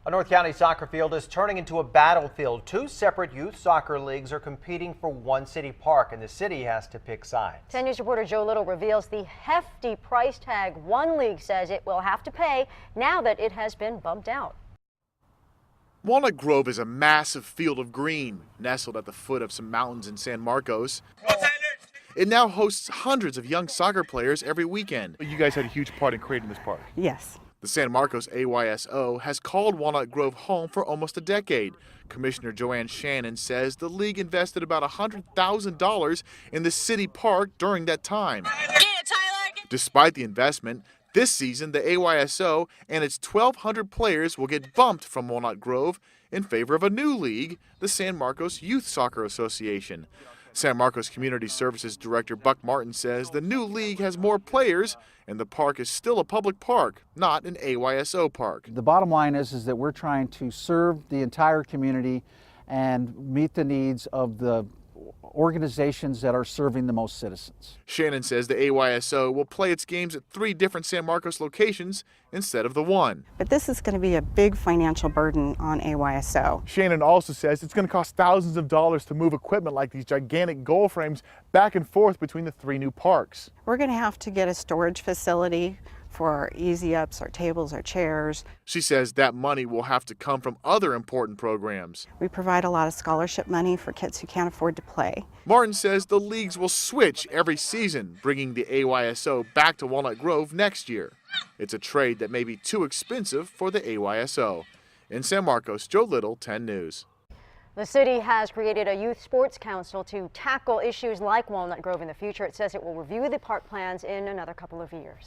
A North County soccer field is turning into a battlefield. Two separate youth soccer leagues are competing for one city park, and the city has to pick sides. 10 News reporter Joe Little reveals the hefty price tag one league says it will have to pay now that it has been bumped out. Walnut Grove is a massive field of green, nestled at the foot of some mountains in San Marcos. It now hosts hundreds of young soccer players every weekend. You guys had a huge part in creating this park. Yes. The San Marcos AYSO has called Walnut Grove home for almost a decade. Commissioner Joanne Shannon says the league invested about $100,000 in the city park during that time. Despite the investment, this season the AYSO and its 1,200 players will get bumped from Walnut Grove in favor of a new league, the San Marcos Youth Soccer Association. San Marcos Community Services Director Buck Martin says the new league has more players and the park is still a public park, not an AYSO park. The bottom line is that we're trying to serve the entire community and meet the needs of the organizations that are serving the most citizens. Shannon says the AYSO will play its games at 3 different San Marcos locations instead of the one. But this is going to be a big financial burden on AYSO. Shannon also says it's going to cost thousands of dollars to move equipment like these gigantic goal frames back and forth between the 3 new parks. We're going to have to get a storage facility for our easy-ups, our tables, our chairs. She says that money will have to come from other important programs. We provide a lot of scholarship money for kids who can't afford to play. Martin says the leagues will switch every season, bringing the AYSO back to Walnut Grove next year. It's a trade that may be too expensive for the AYSO. In San Marcos, Joe Little, 10 News. The city has created a youth sports council to tackle issues like Walnut Grove in the future. It says it will review the park plans in another couple of years.